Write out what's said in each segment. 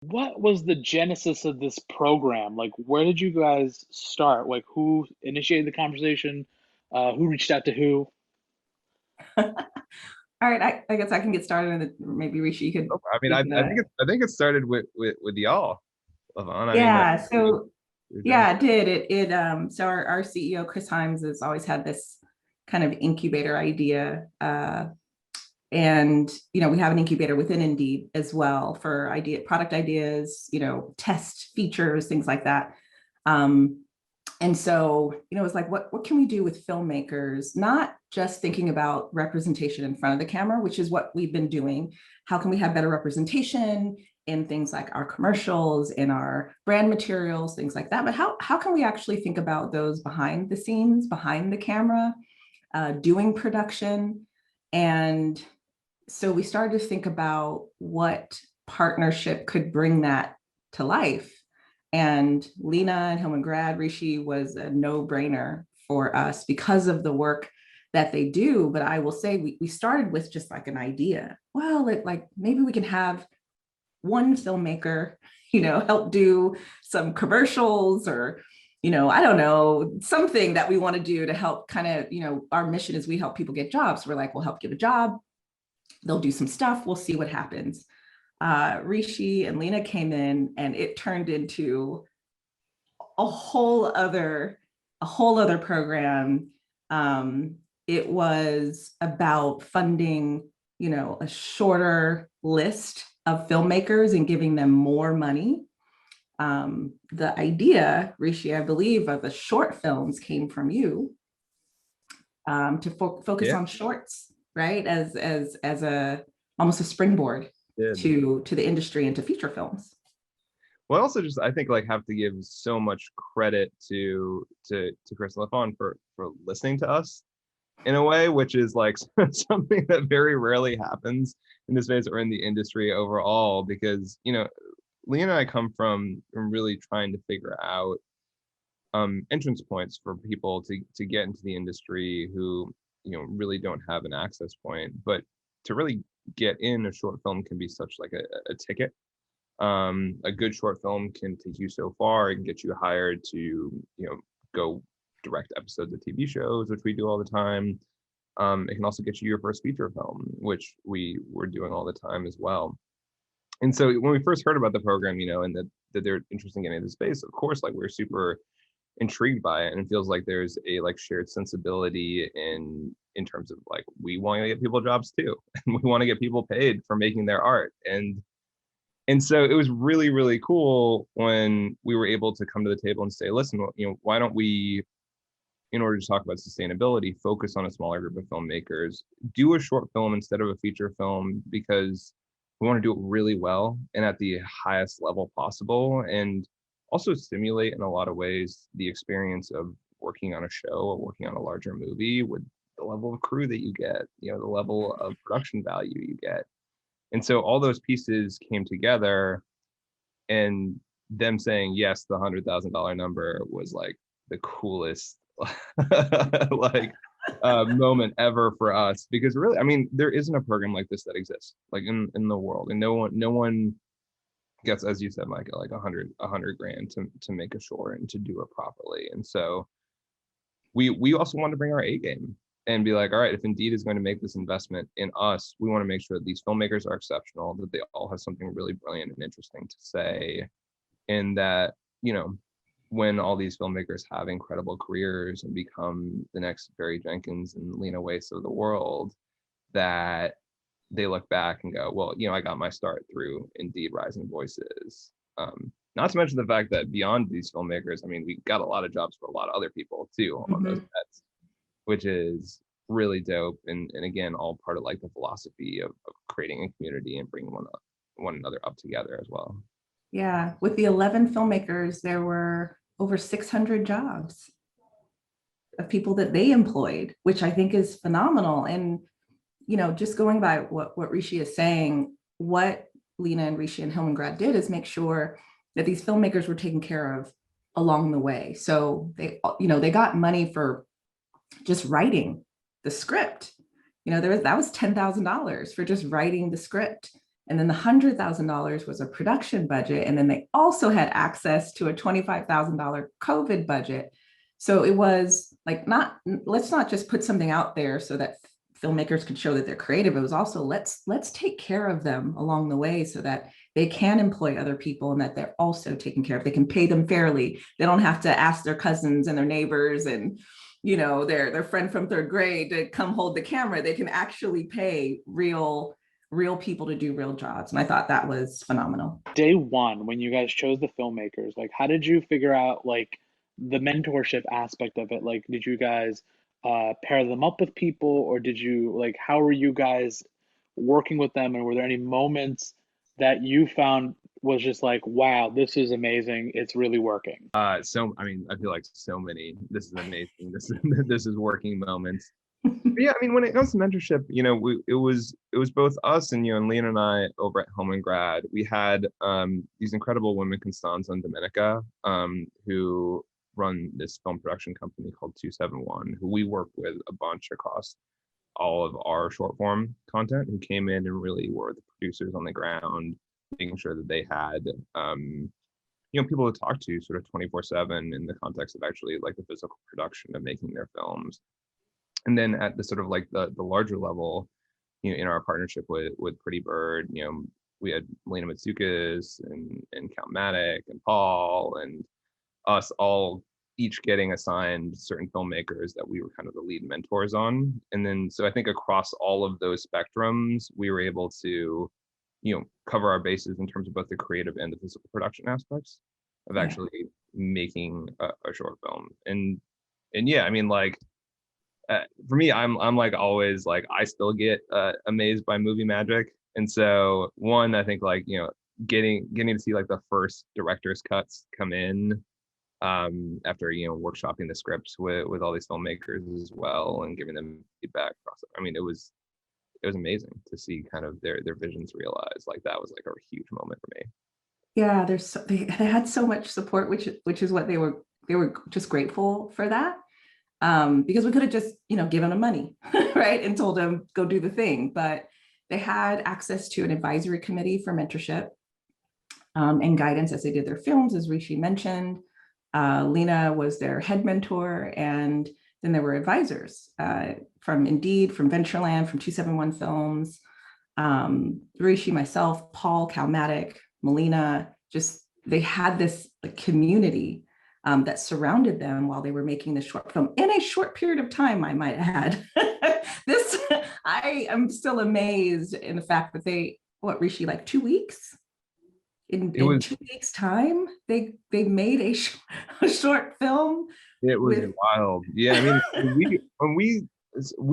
What was the genesis of this program? Like, where did you guys start? Like, who initiated the conversation? Who reached out to who? All right, I guess I can get started, and maybe Rishi, I mean, you could I think it started with y'all, LaFawn. I mean, yeah. So you're doing yeah, it did. So our CEO Chris Himes has always had this kind of incubator idea. And we have an incubator within Indeed as well for product ideas, test features, things like that. Um, and so, it's like, what can we do with filmmakers? Not just thinking about representation in front of the camera, which is what we've been doing. How can we have better representation in things like our commercials, in our brand materials, things like that? But how can we actually think about those behind the scenes, behind the camera, doing production? And so we started to think about what partnership could bring that to life. And Lena and Hillman Grad, Rishi was a no-brainer for us because of the work that they do. But I will say we started with just like an idea. Well, like maybe we can have one filmmaker, help do some commercials, or I don't know, something that we want to do to help kind of, our mission is we help people get jobs. We're like, we'll help give a job. They'll do some stuff. We'll see what happens. Rishi and Lena came in, and it turned into a whole other program. It was about funding, a shorter list of filmmakers and giving them more money. The idea, Rishi, I believe, of the short films came from you, to focus yeah, on shorts, right? As a almost a springboard did. to the industry and to feature films. Well, I also just I think like have to give so much credit to Chris and LaFawn for listening to us in a way, which is like something that very rarely happens in this space or in the industry overall, because Lee and I come from really trying to figure out entrance points for people to get into the industry who really don't have an access point. But to really get in a short film can be such like a ticket. A good short film can take you so far and get you hired to go direct episodes of TV shows, which we do all the time. It can also get you your first feature film, which we were doing all the time as well. And so when we first heard about the program, and that they're interested in getting into space, of course, like we're super intrigued by it, and it feels like there's a like shared sensibility in terms of like we want to get people jobs too, and we want to get people paid for making their art, and so it was really really cool when we were able to come to the table and say, listen, why don't we, in order to talk about sustainability, focus on a smaller group of filmmakers, do a short film instead of a feature film, because we want to do it really well and at the highest level possible, and also stimulate in a lot of ways the experience of working on a show or working on a larger movie with the level of crew that you get, the level of production value you get. And so all those pieces came together, and them saying yes, the $100,000 number was like the coolest like moment ever for us, because really, I mean, there isn't a program like this that exists like in the world, and no one gets, as you said, Micah, like a hundred grand to make a short and to do it properly. And so we also want to bring our A game and be like, all right, if Indeed is going to make this investment in us, we want to make sure that these filmmakers are exceptional, that they all have something really brilliant and interesting to say, and that when all these filmmakers have incredible careers and become the next Barry Jenkins and Lena Waithe of the world, that they look back and go, well, I got my start through Indeed Rising Voices. Not to mention the fact that beyond these filmmakers, I mean, we got a lot of jobs for a lot of other people too on those bets, which is really dope. And again, all part of like the philosophy of creating a community and bringing one another up together as well. Yeah, with the 11 filmmakers, there were over 600 jobs of people that they employed, which I think is phenomenal. And just going by what Rishi is saying, what Lena and Rishi and Hillman Grad did is make sure that these filmmakers were taken care of along the way. So they got money for just writing the script. That was $10,000 for just writing the script. And then the $100,000 was a production budget. And then they also had access to a $25,000 COVID budget. So it was like, let's not just put something out there so that filmmakers could show that they're creative. It was also let's take care of them along the way so that they can employ other people and that they're also taken care of. They can pay them fairly. They don't have to ask their cousins and their neighbors and their friend from third grade to come hold the camera. They can actually pay real people to do real jobs. And I thought that was phenomenal. Day one, when you guys chose the filmmakers, like how did you figure out like the mentorship aspect of it? Like, did you guys pair them up with people, or did you like how were you guys working with them? And were there any moments that you found was just like, wow, this is amazing, it's really working? So I mean, I feel like so many. This is amazing. This is working moments. But yeah, I mean, when it comes to mentorship, it was both us and and Leon and I over at Hillman Grad. We had these incredible women Constanza Domenica, who run this film production company called 271, who we work with a bunch across all of our short form content, who came in and really were the producers on the ground, making sure that they had people to talk to sort of 24/7 in the context of actually like the physical production of making their films. And then at the sort of like the larger level, in our partnership with Pretty Bird, we had Lena Mitsoukas and Count Matic and Paul and us all each getting assigned certain filmmakers that we were kind of the lead mentors on. And then so I think across all of those spectrums, we were able to, cover our bases in terms of both the creative and the physical production aspects of actually making a short film. And yeah, I mean, like, for me, I'm like always like I still get amazed by movie magic, and so one, I think like getting to see like the first director's cuts come in after workshopping the scripts with all these filmmakers as well and giving them feedback. I mean, it was amazing to see kind of their visions realized. Like that was like a huge moment for me. Yeah, they had so much support, which is what they were just grateful for that. Because we could have just, given them money, right, and told them go do the thing. But they had access to an advisory committee for mentorship and guidance as they did their films, as Rishi mentioned. Lena was their head mentor, and then there were advisors from Indeed, from Ventureland, from 271 Films, Rishi, myself, Paul, Calmatic, Melina. Just they had this community that surrounded them while they were making this short film in a short period of time, I might add. I am still amazed in the fact that Rishi, like 2 weeks? In 2 weeks' time, they made a short film. It was wild. Yeah, I mean, when we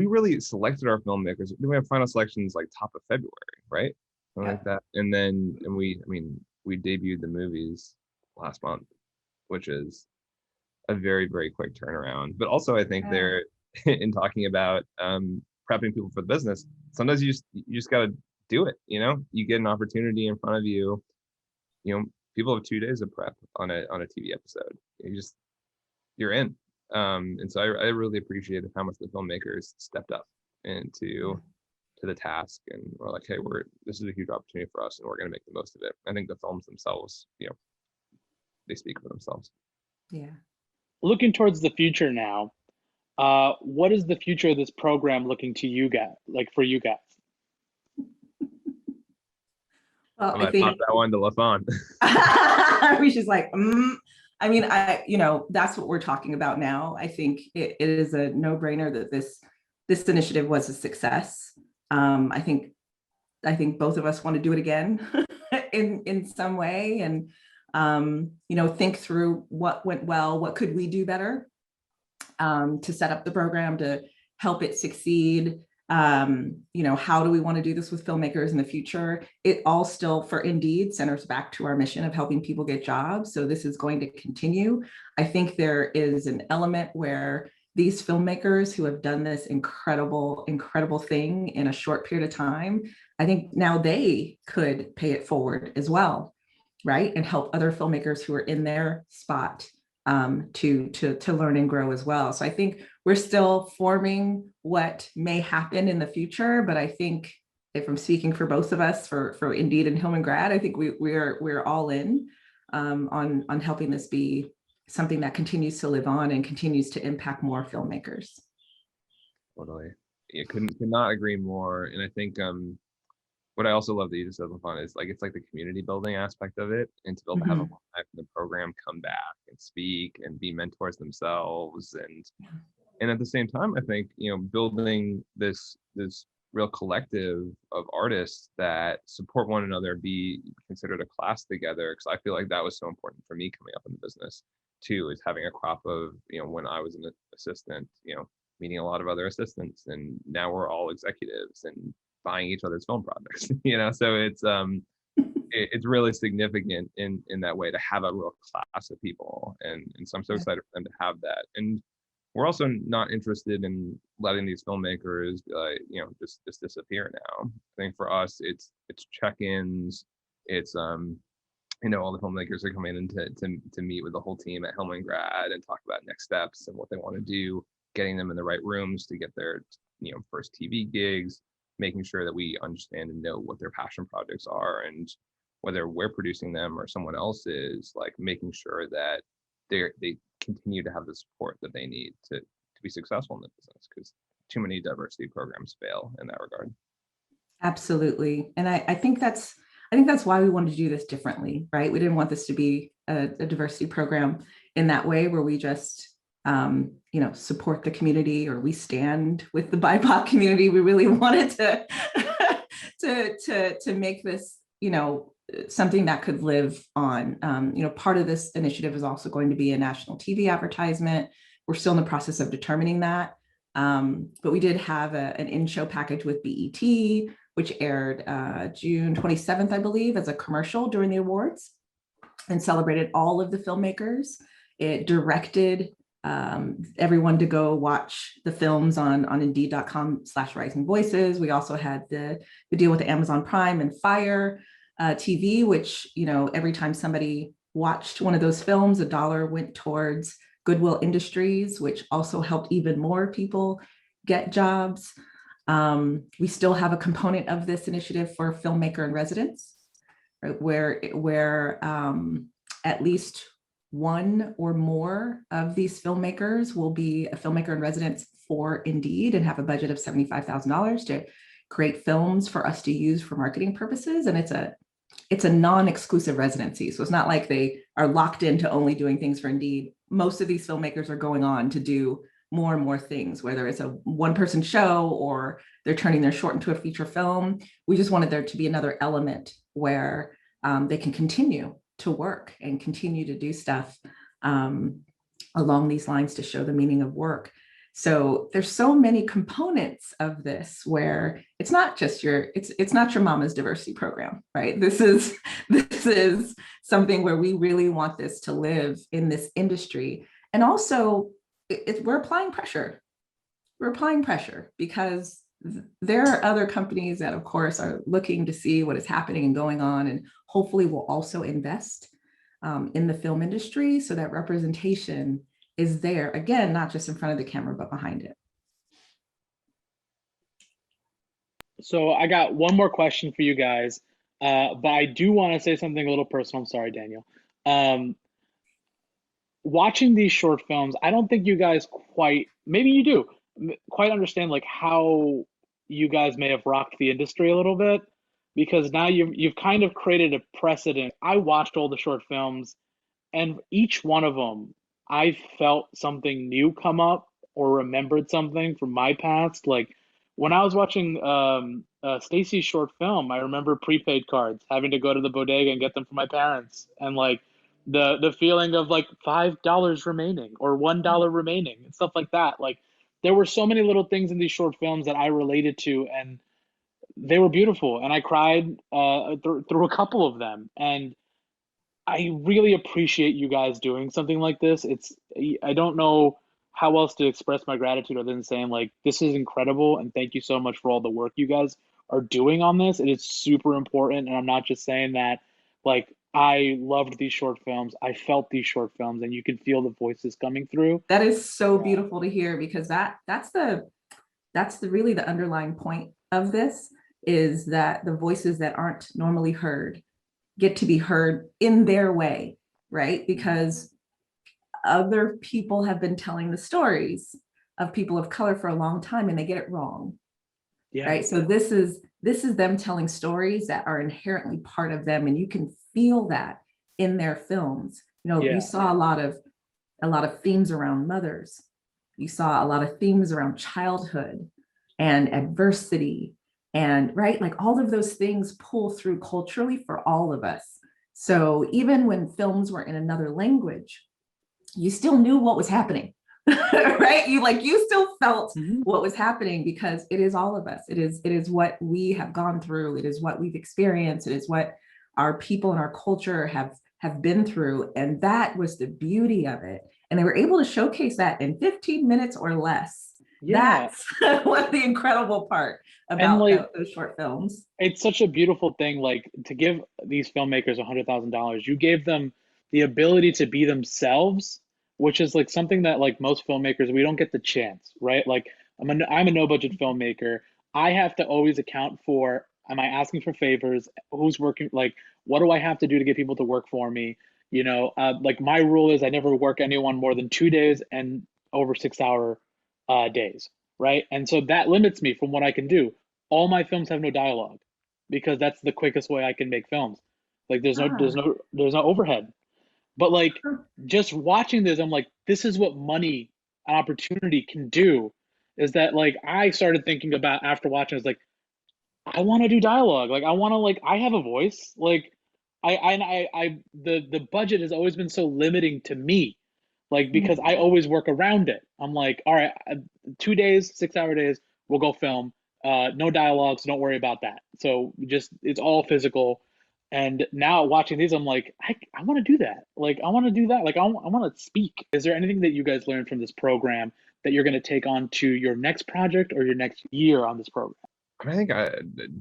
really selected our filmmakers. We have final selections like top of February, right? Something like that. And we debuted the movies last month, which is a very, very quick turnaround. But also I think they're in talking about prepping people for the business. Sometimes you just got to do it. You get an opportunity in front of you. People have 2 days of prep on a TV episode. You're in. And so I really appreciated how much the filmmakers stepped up into the task and we're like, hey, this is a huge opportunity for us and we're going to make the most of it. I think the films themselves, they speak for themselves. Yeah. Looking towards the future now, what is the future of this program looking to you guys, like for you guys? Well, I think that one to LaFawn. She's like, I mean, that's what we're talking about now. I think it is a no-brainer that this initiative was a success. I think both of us want to do it again in some way, and think through what went well, what could we do better to set up the program to help it succeed. How do we want to do this with filmmakers in the future? It all still, for Indeed, centers back to our mission of helping people get jobs. So this is going to continue. I think there is an element where these filmmakers who have done this incredible thing in a short period of time, I think now they could pay it forward as well, right? And help other filmmakers who are in their spot to learn and grow as well. So I think we're still forming what may happen in the future, but I think if I'm speaking for both of us, for Indeed and Hillman Grad, I think we're all in on helping this be something that continues to live on and continues to impact more filmmakers. Totally. Yeah, could not agree more. And I think what I also love that you just said, LaFawn, is like it's like the community building aspect of it, and to be able to have Mhm. alumni from the program come back and speak and be mentors themselves, and at the same time, I think building this real collective of artists that support one another, be considered a class together. Because I feel like that was so important for me coming up in the business too, is having a crop of when I was an assistant, meeting a lot of other assistants, and now we're all executives and buying each other's film projects. So it's really significant in that way to have a real class of people, and so I'm so excited for them to have that. And we're also not interested in letting these filmmakers just disappear now. I think for us it's check-ins, it's all the filmmakers are coming in to meet with the whole team at Hillman Grad and talk about next steps and what they want to do, getting them in the right rooms to get their first TV gigs, making sure that we understand and know what their passion projects are, and whether we're producing them or someone else is, like making sure that they continue to have the support that they need to be successful in the business, because too many diversity programs fail in that regard. Absolutely. And I think that's why we wanted to do this differently, right? We didn't want this to be a diversity program in that way where we just support the community, or we stand with the BIPOC community. We really wanted to make this something that could live on. Part of this initiative is also going to be a national TV advertisement. We're still in the process of determining that. But we did have an in-show package with BET, which aired June 27th, I believe, as a commercial during the awards, and celebrated all of the filmmakers. It directed everyone to go watch the films on Indeed.com/Rising Voices. We also had the deal with the Amazon Prime and Fire TV, which, every time somebody watched one of those films, $1 went towards Goodwill Industries, which also helped even more people get jobs. We still have a component of this initiative for filmmaker in residence, right, where at least one or more of these filmmakers will be a filmmaker in residence for Indeed and have a budget of $75,000 to create films for us to use for marketing purposes. And it's a non-exclusive residency. So it's not like they are locked into only doing things for Indeed. Most of these filmmakers are going on to do more and more things, whether it's a one-person show or they're turning their short into a feature film. We just wanted there to be another element where they can continue to work and continue to do stuff along these lines to show the meaning of work. So there's so many components of this where it's not just it's not your mama's diversity program, right? This is something where we really want this to live in this industry. And also we're applying pressure. We're applying pressure because there are other companies that, of course, are looking to see what is happening and going on, and hopefully will also invest in the film industry so that representation is there, again, not just in front of the camera, but behind it. So I got one more question for you guys, but I do want to say something a little personal. I'm sorry, Daniel. Um, Watching these short films, I don't think you guys quite, maybe you do, quite understand like how you guys may have rocked the industry a little bit, because now you've kind of created a precedent. I watched all the short films, and each one of them, I felt something new come up or remembered something from my past. Like when I was watching Stacy's short film, I remember prepaid cards, having to go to the bodega and get them for my parents, and like the feeling of like $5 remaining or $1 remaining and stuff like that. Like there were so many little things in these short films that I related to, and they were beautiful, and I cried through a couple of them. And I really appreciate you guys doing something like this. I don't know how else to express my gratitude other than saying like this is incredible and thank you so much for all the work you guys are doing on this. It is super important, and I'm not just saying that. Like I loved these short films. I felt these short films, and you can feel the voices coming through. That is so beautiful to hear, because that's the really the underlying point of this. is that the voices that aren't normally heard get to be heard in their way, right? Because other people have been telling the stories of people of color for a long time and they get it wrong, Yeah. right? So this is them telling stories that are inherently part of them, and you can feel that in their films. You know, you Yeah. saw a lot of themes around mothers. You saw a lot of themes around childhood and adversity, and right, like all of those things pull through culturally for all of us. So even when films were in another language, you still knew what was happening. Right, you still felt Mhm. what was happening, because it is all of us. It is what we have gone through. It is what we've experienced. It is what our people and our culture have been through, and that was the beauty of it. And they were able to showcase that in 15 minutes or less. Yeah. That's what the incredible part And about like, those short films. it's such a beautiful thing, like to give these filmmakers $100,000. You gave them the ability to be themselves, which is like something that like most filmmakers we don't get the chance, right? Like I'm a no budget filmmaker. I have to always account for, am I asking for favors? Who's working? Like, what do I have to do to get people to work for me? Like my rule is I never work anyone more than 2 days and over 6 hour days, right? And so that limits me from what I can do. All my films have no dialogue because that's the quickest way I can make films. Like Ah, there's no overhead. But like just watching this, I'm like, this is what money and opportunity can do. Is that like I started thinking about after watching, it's like I want to do dialogue. Like I want to like I have a voice. Like the budget has always been so limiting to me. Like because I always work around it. I'm like, all right, 2 days, 6 hour days, we'll go film. No dialogue, so don't worry about that. So just it's all physical. And now watching these, I'm like, I want to do that. Like I want to do that. Like I want to speak. Is there anything that you guys learned from this program that you're going to take on to your next project or your next year on this program? I think I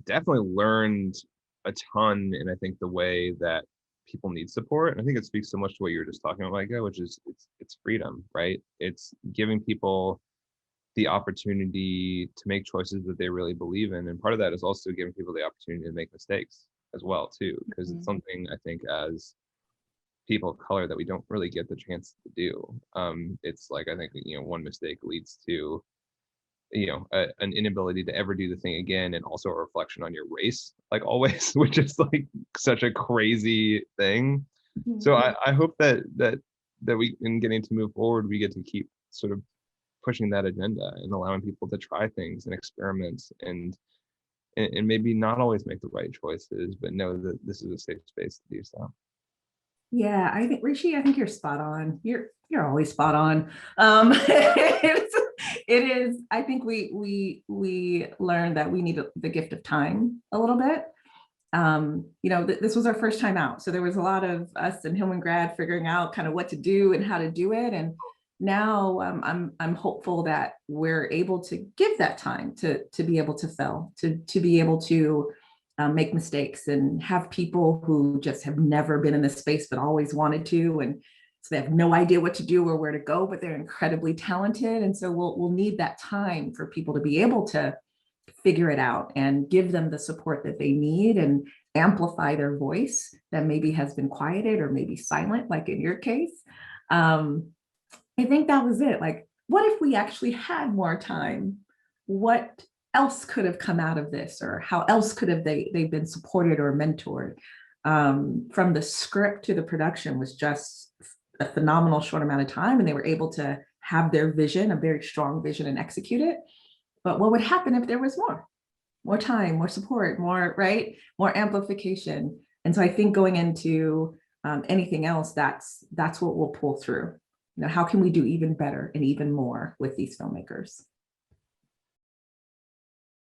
definitely learned a ton, and I think the way that people need support. And I think it speaks so much to what you were just talking about, Micah, which is it's freedom, right? It's giving people the opportunity to make choices that they really believe in, and part of that is also giving people the opportunity to make mistakes as well, too, because it's something I think as people of color that we don't really get the chance to do. It's like I think one mistake leads to an inability to ever do the thing again, and also a reflection on your race, like always, which is like such a crazy thing. So I hope that we, in getting to move forward, we get to keep sort of pushing that agenda and allowing people to try things and experiment, and maybe not always make the right choices, but know that this is a safe space to do so. Yeah, I think Rishi, I think you're spot on. You're always spot on. It is. I think we learned that we need the gift of time a little bit. This was our first time out, so there was a lot of us in Hillman Grad figuring out kind of what to do and how to do it. And now I'm hopeful that we're able to give that time to be able to fail, to be able to make mistakes, and have people who just have never been in this space but always wanted to, and so they have no idea what to do or where to go, but they're incredibly talented. And so we'll need that time for people to be able to figure it out and give them the support that they need, and amplify their voice that maybe has been quieted or maybe silent, like in your case. I think that was it. Like, what if we actually had more time? What else could have come out of this, or how else could have they've been supported or mentored? From the script to the production was just a phenomenal short amount of time, and they were able to have their vision, a very strong vision, and execute it. But what would happen if there was more time, more support, more, right, more amplification? And so I think going into anything else, that's what we'll pull through. How can we do even better and even more with these filmmakers?